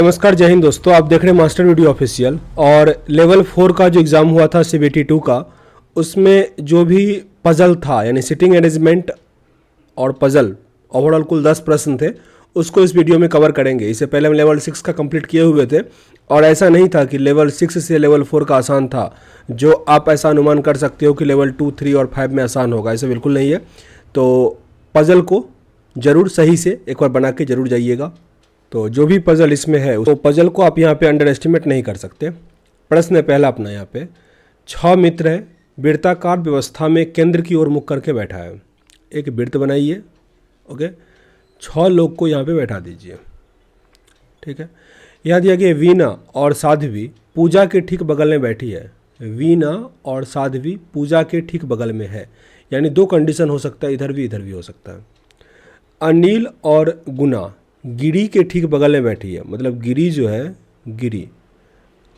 नमस्कार, जय हिंद दोस्तों। आप देख रहे हैं मास्टर वीडियो ऑफिशियल। और लेवल 4 का जो एग्ज़ाम हुआ था CBT 2 का, उसमें जो भी पजल था यानी सिटिंग अरेंजमेंट और पजल, ओवरऑल कुल 10 प्रश्न थे, उसको इस वीडियो में कवर करेंगे। इससे पहले हम लेवल 6 का कंप्लीट किए हुए थे और ऐसा नहीं था कि लेवल 6 से लेवल 4 का आसान था, जो आप ऐसा अनुमान कर सकते हो कि लेवल 2, 3 और 5 में आसान होगा। ऐसा बिल्कुल नहीं है। तो पजल को ज़रूर सही से एक बार बना के ज़रूर जाइएगा। तो जो भी पजल इसमें है, तो पजल को आप यहाँ पे अंडर एस्टिमेट नहीं कर सकते। प्रश्न है पहला अपना यहाँ पे, 6 मित्र है, वृत्ताकार व्यवस्था में केंद्र की ओर मुख करके बैठा है। एक वृत्त बनाइए, ओके, 6 लोग को यहाँ पे बैठा दीजिए, ठीक है। यहाँ दिया गया वीणा और साध्वी पूजा के ठीक बगल में बैठी है। वीणा और साध्वी पूजा के ठीक बगल में है, यानी दो कंडीशन हो सकता है, इधर भी हो सकता है। अनिल और गुना गिरी के ठीक बगल में बैठी है, मतलब गिरी जो है, गिरी,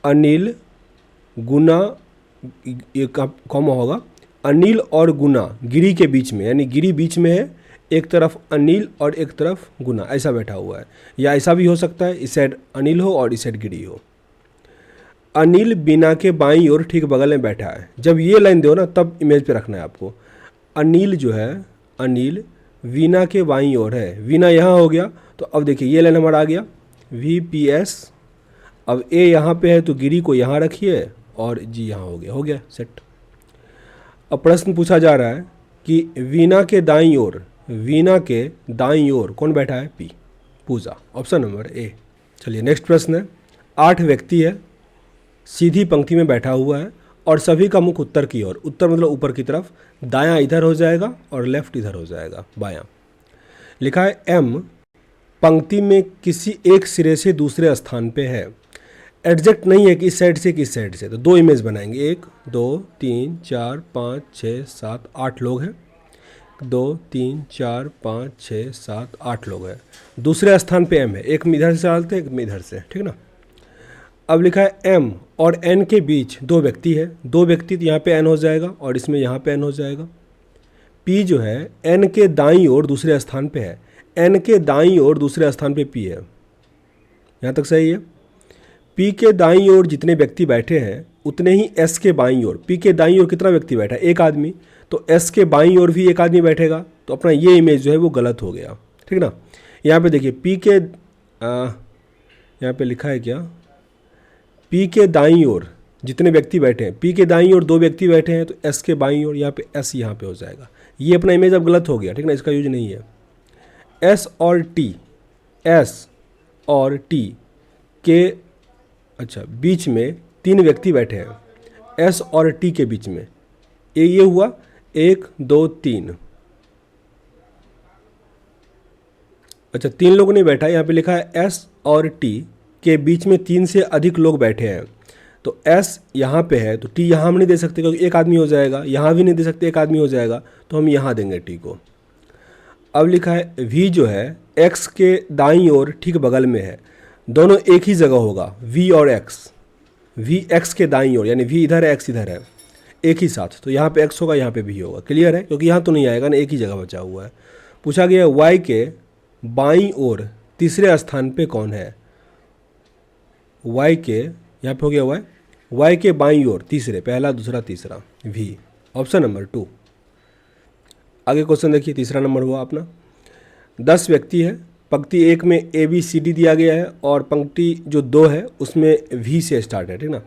अनिल, गुना, ये कॉमा होगा, अनिल और गुना गिरी के बीच में, यानी गिरी बीच में है, एक तरफ अनिल और एक तरफ गुना, ऐसा बैठा हुआ है। या ऐसा भी हो सकता है, इस साइड अनिल हो और इस साइड गिरी हो। अनिल बीना के बाईं ओर ठीक बगल में बैठा है। जब ये लाइन दो ना, तब इमेज पे रखना है आपको। अनिल जो है, अनिल वीणा के बाईं ओर है, वीणा यहाँ हो गया। तो अब देखिए ये लाइन हमारा आ गया VPS। अब A यहाँ पे है तो गिरी को यहाँ रखिए और G यहाँ हो गया सेट। अब प्रश्न पूछा जा रहा है कि वीणा के दाईं ओर, वीणा के दाईं ओर कौन बैठा है? P, Pooja, option number A। चलिए नेक्स्ट प्रश्न है, 8 व्यक्ति है, सीधी पंक्ति में बैठा हुआ है और सभी का मुख उत्तर की ओर, उत्तर मतलब ऊपर की तरफ, दायां इधर हो जाएगा और लेफ्ट इधर हो जाएगा, बायां। लिखा है M पंक्ति में किसी एक सिरे से दूसरे स्थान पे है। एग्जैक्ट नहीं है कि इस साइड से कि इस साइड से। तो दो इमेज बनाएंगे, 1 2 3 4 5 6 7 8 लोग हैं। 2 3 4 5 6 7 8 लोग हैं। दूसरे स्थान पे M है, एक में इधर से डालते हैं, एक में इधर से, ठीक ना। अब लिखा है M और N के बीच 2 व्यक्ति है। 2 व्यक्ति तो यहाँ पे N हो जाएगा और इसमें यहाँ पे N हो जाएगा। P जो है N के दाईं ओर दूसरे स्थान पे है, N के दाईं ओर दूसरे स्थान पे P है। यहाँ तक सही है। P के दाईं ओर जितने व्यक्ति बैठे हैं उतने ही S के बाईं ओर, P के दाईं ओर कितना व्यक्ति बैठा है? एक आदमी। तो S के बाईं ओर भी एक आदमी बैठेगा। तो अपना ये इमेज जो है वो गलत हो गया, ठीक ना। यहाँ पे देखिए P के यहाँ पे लिखा है क्या, P के दाईं ओर जितने व्यक्ति बैठे हैं, P के दाईं ओर 2 व्यक्ति बैठे हैं, तो S के बाईं ओर यहाँ पे S यहाँ पे हो जाएगा। ये अपना इमेज अब गलत हो गया, ठीक ना, इसका यूज नहीं है। S और T के बीच में 3 व्यक्ति बैठे हैं। S और T के बीच में ये हुआ 1 2 3। 3 लोग नहीं बैठा, यहाँ पे लिखा है S और T के बीच में 3 से अधिक लोग बैठे हैं। तो S यहाँ पे है तो T यहाँ हम नहीं दे सकते क्योंकि एक आदमी हो जाएगा, यहाँ भी नहीं दे सकते, एक आदमी हो जाएगा, तो हम यहाँ देंगे T को। अब लिखा है V जो है X के दाईं ओर ठीक बगल में है। दोनों एक ही जगह होगा, V और X। V X के दाईं ओर, यानी V इधर है, X इधर है, एक ही साथ। तो यहाँ पे X होगा, यहाँ पे V होगा। क्लियर है? क्योंकि यहाँ तो नहीं आएगा ना, एक ही जगह बचा हुआ है। पूछा गया Y के बाईं ओर तीसरे स्थान पे कौन है? Y के, यहाँ पे हो गया Y के बाईं ओर तीसरे, पहला दूसरा तीसरा, V, ऑप्शन नंबर 2। आगे क्वेश्चन देखिए, तीसरा नंबर हुआ अपना, 10 व्यक्ति है, पंक्ति 1 में ABCD दिया गया है और पंक्ति जो 2 है उसमें V से स्टार्ट है, ठीक ना।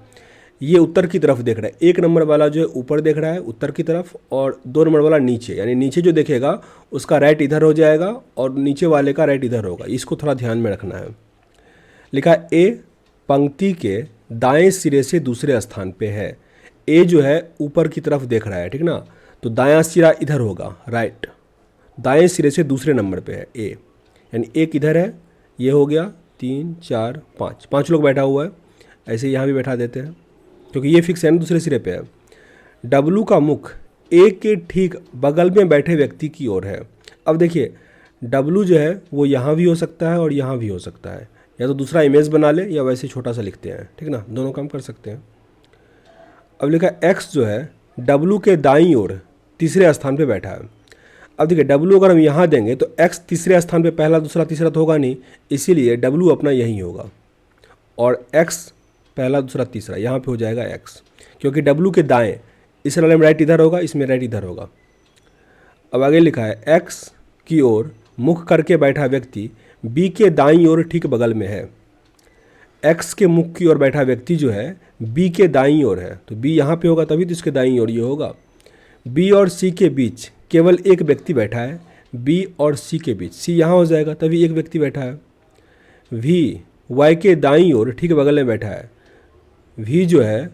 ये उत्तर की तरफ देख रहा है, 1 नंबर वाला जो है ऊपर देख रहा है उत्तर की तरफ, और 2 नंबर वाला नीचे, यानी नीचे जो देखेगा उसका राइट इधर हो जाएगा और नीचे वाले का राइट इधर होगा। इसको थोड़ा ध्यान में रखना है। लिखा है A पंक्ति के दाएं सिरे से दूसरे स्थान पे है। A जो है ऊपर की तरफ देख रहा है, ठीक ना, तो दायां सिरा इधर होगा, राइट, दाएं सिरे से दूसरे नंबर पे है A, यानी एक इधर है, ये हो गया 3 4 5, 5 लोग बैठा हुआ है। ऐसे यहाँ भी बैठा देते हैं क्योंकि ये फिक्स है ना, दूसरे सिरे पे है। W का मुख A के ठीक बगल में बैठे व्यक्ति की ओर है। अब देखिए W जो है वो यहाँ भी हो सकता है और यहाँ भी हो सकता है, या तो दूसरा इमेज बना ले या वैसे छोटा सा लिखते हैं, ठीक ना, दोनों काम कर सकते हैं। अब लिखा X जो है W के दाईं ओर तीसरे स्थान पे बैठा है। अब देखिए W अगर हम यहाँ देंगे तो X तीसरे स्थान पे, पहला दूसरा तीसरा तो होगा नहीं, इसीलिए W अपना यही होगा। और x पहला दूसरा तीसरा, यहाँ पे हो जाएगा x, क्योंकि w के दाएं इस वाले में राइट इधर होगा, इसमें राइट इधर होगा। अब आगे लिखा है x की ओर मुख करके बैठा व्यक्ति b के दाईं ओर ठीक बगल में है। x के मुख की ओर बैठा व्यक्ति जो है b के दाईं ओर है, तो b यहाँ पे होगा तभी तो इसके दाईं ओर ये होगा। b और c के बीच केवल एक व्यक्ति बैठा है, b और c के बीच c यहाँ हो जाएगा तभी एक व्यक्ति बैठा है। v y के दाईं ओर ठीक बगल में बैठा है, v जो है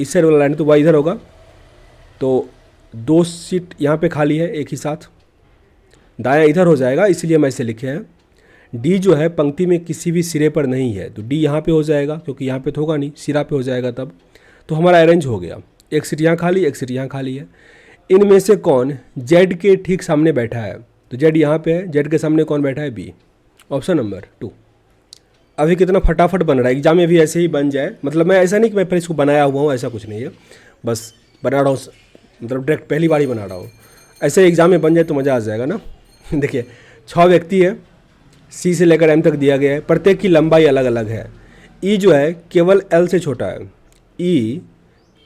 इस साइड वाला लाइन तो y इधर होगा, तो 2 सीट यहाँ पे खाली है एक ही साथ, दायां इधर हो जाएगा, इसलिए मैं इसे लिखे हैं। d जो है पंक्ति में किसी भी सिरे पर नहीं है, तो d यहाँ पे हो जाएगा, क्योंकि यहाँ पे तो होगा नहीं, सिरा पे हो जाएगा तब, तो हमारा अरेंज हो गया। एक सीट यहाँ खाली, एक सीट यहाँ खाली है। इनमें से कौन z के ठीक सामने बैठा है, तो z यहाँ पे है, z के सामने कौन बैठा है, b, ऑप्शन नंबर 2। अभी कितना फटाफट बन रहा है, एग्जाम में भी ऐसे ही बन जाए, मतलब मैं ऐसा नहीं कि मैं फिर इसको बनाया हुआ हूँ, ऐसा कुछ नहीं है, बस बना रहा हूँ, मतलब डायरेक्ट पहली बार ही बना रहा हूँ। ऐसे एग्जाम में बन जाए तो मज़ा आ जाएगा ना। देखिए 6 व्यक्ति है, सी से लेकर एम तक दिया गया है, प्रत्येक की लंबाई अलग अलग है। ई जो है केवल एल से छोटा है, ई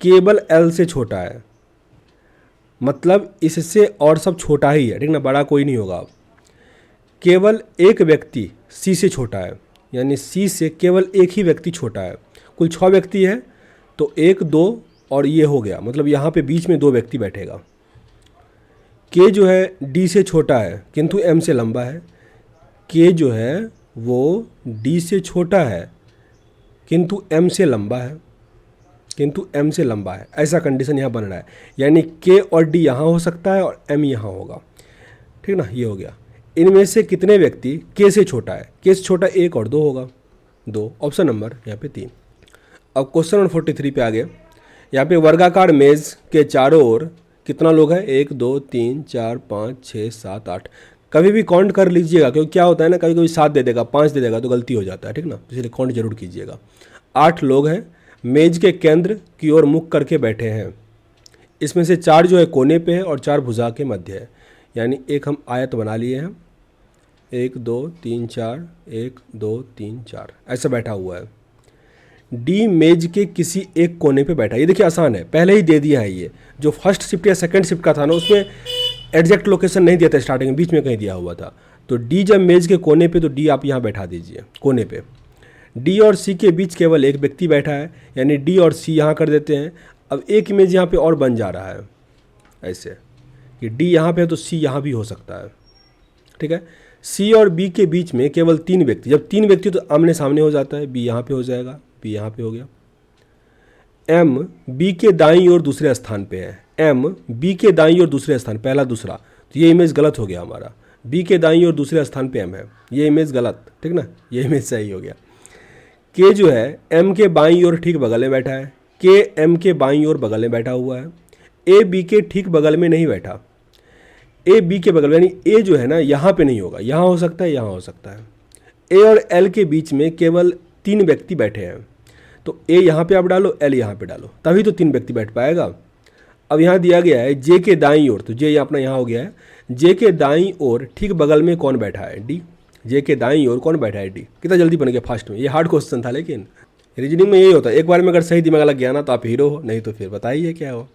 केवल एल से छोटा है, मतलब इससे और सब छोटा ही है, ठीक ना, बड़ा कोई नहीं होगा। केवल एक व्यक्ति सी से छोटा है, यानी सी से केवल एक ही व्यक्ति छोटा है। कुल 6 व्यक्ति है, तो 1 2 और ये हो गया, मतलब यहाँ पे बीच में 2 व्यक्ति बैठेगा। के जो है डी से छोटा है किंतु एम से लंबा है, के जो है वो डी से छोटा है किंतु एम से लंबा है, किंतु एम से लंबा है, ऐसा कंडीशन यहाँ बन रहा है, यानी के और डी यहाँ हो सकता है और एम यहाँ होगा, ठीक ना, ये हो गया। इनमें से कितने व्यक्ति के से छोटा है, के से छोटा 1 और 2 होगा, 2, ऑप्शन नंबर यहाँ पे 3। अब क्वेश्चन नंबर 43 पे आ गए। यहाँ पे वर्गाकार मेज के चारों ओर कितना लोग हैं, 1 2 3 4 5 6 7 8। कभी भी काउंट कर लीजिएगा, क्योंकि क्या होता है ना, कभी कभी 7 दे देगा, 5 दे देगा तो गलती हो जाता है, ठीक ना, इसलिए काउंट जरूर कीजिएगा। 8 लोग हैं, मेज के केंद्र की ओर मुख करके बैठे हैं। इसमें से 4 जो है कोने पे है और 4 भुजा के मध्य है, यानी एक हम आयत बना लिए हैं, 1 2 3 4 1 2 3 4 ऐसा बैठा हुआ है। डी मेज के किसी एक कोने पे बैठा है, ये देखिए आसान है, पहले ही दे दिया है। ये जो फर्स्ट शिफ्ट या सेकंड शिफ्ट का था ना, उसमें एग्जैक्ट लोकेशन नहीं दिया था, स्टार्टिंग में बीच में कहीं दिया हुआ था। तो डी जब मेज के कोने पे, तो डी आप यहाँ बैठा दीजिए कोने पे। डी और सी के बीच केवल एक व्यक्ति बैठा है, यानी डी और सी यहाँ कर देते हैं। अब एक इमेज यहाँ पे और बन जा रहा है, ऐसे कि डी यहाँ पे है तो सी यहाँ भी हो सकता है, ठीक है। सी और बी के बीच में केवल 3 व्यक्ति, जब 3 व्यक्ति तो आमने सामने हो जाता है, बी यहाँ पे हो जाएगा, बी यहाँ पे हो गया। एम बी के दाईं ओर दूसरे स्थान पे है, एम बी के दाईं ओर दूसरे स्थान, पहला दूसरा, तो ये इमेज गलत हो गया हमारा, बी के दाईं ओर दूसरे स्थान पे एम है, ये इमेज गलत, ठीक ना, ये इमेज सही हो गया। के जो है एम के बाईं ओर ठीक बगल में बैठा है, के एम के बाईं ओर बगल में बैठा हुआ है। ए बी के ठीक बगल में नहीं बैठा, ए बी के बगल में, यानी ए जो है ना यहाँ पे नहीं होगा, यहाँ हो सकता है, यहाँ हो सकता है। ए और एल के बीच में केवल 3 व्यक्ति बैठे हैं, तो ए यहाँ पे आप डालो, एल यहाँ पे डालो, तभी तो 3 व्यक्ति बैठ पाएगा। अब यहाँ दिया गया है जे के दाईं ओर, तो जे अपना यहाँ हो गया है। जे के दाईं ओर ठीक बगल में कौन बैठा है, डी। जे के दाईं ओर कौन बैठा है, डी। कितना जल्दी बन गया फास्ट में, ये हार्ड क्वेश्चन था, लेकिन रीजनिंग में यही होता है, एक बार में अगर सही दिमाग लग गया ना तो आप हीरो हो, नहीं तो फिर बताइए क्या हो।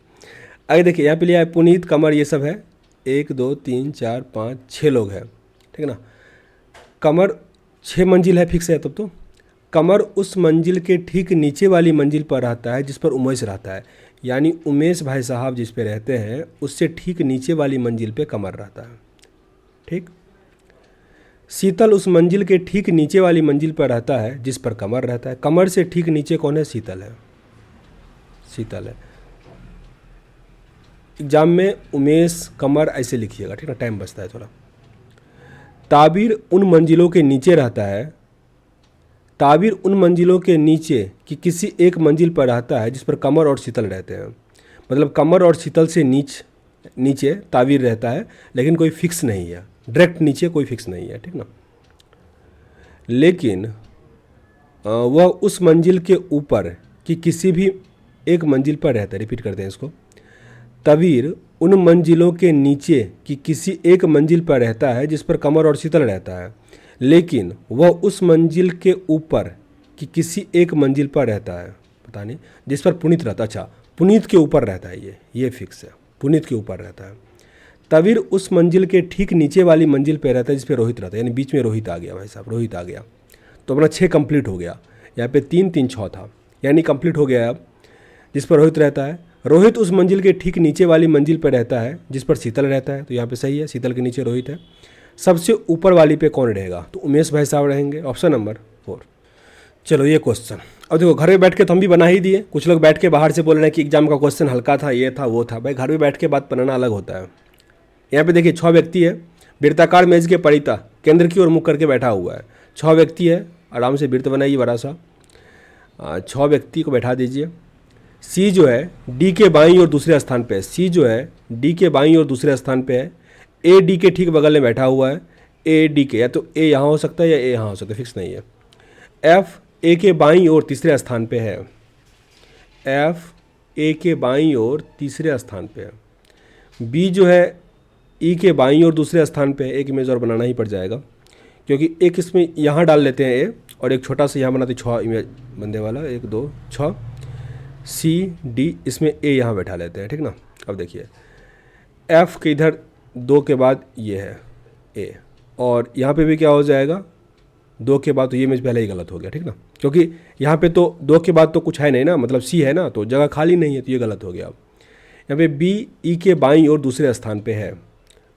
आगे देखिए यहाँ पे लिया है पुनीत, कमर, ये सब है, 1 2 3 4 5 6 लोग हैं, ठीक है ना। कमर 6 मंजिल है, फिक्स है तब तो। कमर उस मंजिल के ठीक नीचे वाली मंजिल पर रहता है जिस पर उमेश रहता है, यानी उमेश भाई साहब जिस पे रहते हैं उससे ठीक नीचे वाली मंजिल पे कमर रहता है, ठीक। शीतल उस मंजिल के ठीक नीचे वाली मंजिल पर रहता है जिस पर कमर रहता है। कमर से ठीक नीचे कौन है, शीतल है, शीतल है। एग्जाम में उमेश कमर ऐसे लिखिएगा, ठीक ना, टाइम बचता है थोड़ा। ताबिर उन मंजिलों के नीचे रहता है, ताबिर उन मंजिलों के नीचे कि किसी एक मंजिल पर रहता है जिस पर कमर और शीतल रहते हैं, मतलब कमर और शीतल से नीचे ताबिर रहता है, लेकिन कोई फिक्स नहीं है, डायरेक्ट नीचे कोई फिक्स नहीं है, ठीक ना। लेकिन वह उस मंजिल के ऊपर कि किसी भी एक मंजिल पर रहता है, रिपीट करते हैं इसको। ताबिर उन मंजिलों के नीचे कि किसी एक मंजिल पर रहता है जिस पर कमर और शीतल रहता है, लेकिन वह उस मंजिल के ऊपर कि किसी एक मंजिल पर रहता है, पता नहीं, जिस पर पुनीत रहता, अच्छा पुनीत के ऊपर रहता है, ये फिक्स है, पुनीत के ऊपर रहता है। तवीर उस मंजिल के ठीक नीचे वाली मंजिल पे रहता है जिस पे रोहित रहता है, यानी बीच में रोहित आ गया भाई साहब, रोहित आ गया। तो अपना 6 कंप्लीट हो गया। यहाँ पे 3 3 6 था, यानी कंप्लीट हो गया। अब जिस पर रोहित रहता है, रोहित उस मंजिल के ठीक नीचे वाली मंजिल पर रहता है जिस पर शीतल रहता है, तो यहाँ पे सही है, शीतल के नीचे रोहित है। सबसे ऊपर वाली पे कौन रहेगा, तो उमेश भाई साहब रहेंगे, ऑप्शन नंबर 4। चलो ये क्वेश्चन, अब देखो घर में बैठ के तो हम भी बना ही दिए। कुछ लोग बैठ के बाहर से बोल रहे हैं कि एग्जाम का क्वेश्चन हल्का था, ये था वो था। भाई घर में बैठ के बात बनाना अलग होता है। यहाँ पे देखिए 6 व्यक्ति है, वृत्ताकार मेज के परिता केंद्र की ओर मुख करके बैठा हुआ है। 6 व्यक्ति है, आराम से वृत्त बनाइए बड़ा सा। 6 व्यक्ति को बैठा दीजिए। सी जो है डी के बाईं और दूसरे स्थान पे है, सी जो है डी के बाईं और दूसरे स्थान पे है। ए डी के ठीक बगल में बैठा हुआ है, ए डी के, या तो ए यहाँ हो सकता है या ए यहाँ हो सकता है, फिक्स नहीं है। एफ ए के बाईं ओर तीसरे स्थान पे है, एफ ए के बाईं ओर तीसरे स्थान पे है। बी जो है ई के बाईं ओर दूसरे स्थान पे है। एक इमेज और बनाना ही पड़ जाएगा क्योंकि एक इसमें यहाँ डाल लेते हैं ए, और एक छोटा सा यहाँ बनाते 6 इमेज बनने वाला, 1 2 6। सी डी इसमें ए यहाँ बैठा लेते हैं, ठीक ना। अब देखिए एफ के इधर 2 के बाद ये है ए, और यहाँ पे भी क्या हो जाएगा 2 के बाद, तो ये इमेज पहले ही गलत हो गया, ठीक ना, क्योंकि यहाँ पे तो 2 के बाद तो कुछ है नहीं ना, मतलब सी है ना, तो जगह खाली नहीं है, तो ये गलत हो गया। अब यहाँ पे बी ई के बाईं और दूसरे स्थान पे है,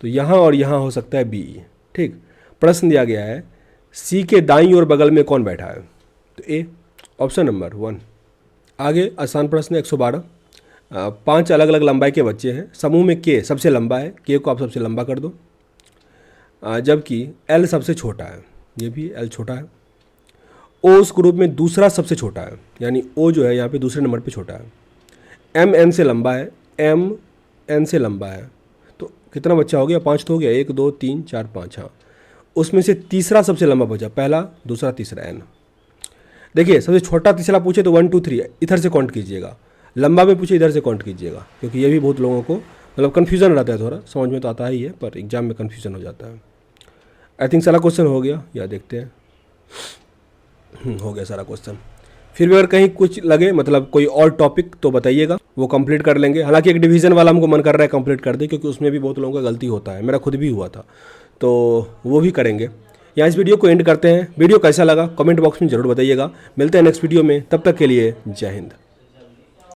तो यहाँ और यहाँ हो सकता है बी, ठीक। प्रश्न दिया गया है सी के दाईं और बगल में कौन बैठा है, तो ए, ऑप्शन नंबर 1। आगे आसान प्रश्न 112। 5 अलग अलग लंबाई के बच्चे हैं, समूह में के सबसे लंबा है, के को आप सबसे लंबा कर दो, जबकि एल सबसे छोटा है, ये भी एल छोटा है। ओ उस ग्रुप में दूसरा सबसे छोटा है, यानी ओ जो है यहाँ पे दूसरे नंबर पे छोटा है। एम एन से लंबा है, एम एन से लंबा है, तो कितना बच्चा हो गया, 5 तो हो गया, 1 2 3 4 5, हाँ। उसमें से तीसरा सबसे लंबा बचा, पहला दूसरा तीसरा एन। देखिए सबसे छोटा तीसरा पूछे तो 1 2 3 इधर से काउंट कीजिएगा, लंबा में पूछे इधर से काउंट कीजिएगा, क्योंकि ये भी बहुत लोगों को मतलब कन्फ्यूजन रहता है, थोड़ा समझ में तो आता ही है पर एग्जाम में कन्फ्यूजन हो जाता है। आई थिंक सारा क्वेश्चन हो गया, या देखते हैं। हो गया सारा क्वेश्चन। फिर भी अगर कहीं कुछ लगे मतलब कोई और टॉपिक तो बताइएगा, वो कंप्लीट कर लेंगे। हालांकि एक डिवीज़न वाला हमको मन कर रहा है कंप्लीट कर दे, क्योंकि उसमें भी बहुत लोगों का गलती होता है, मेरा खुद भी हुआ था, तो वो भी करेंगे। यहाँ इस वीडियो को एंड करते हैं। वीडियो कैसा लगा कमेंट बॉक्स में ज़रूर बताइएगा। मिलते हैं नेक्स्ट वीडियो में, तब तक के लिए जय हिंद।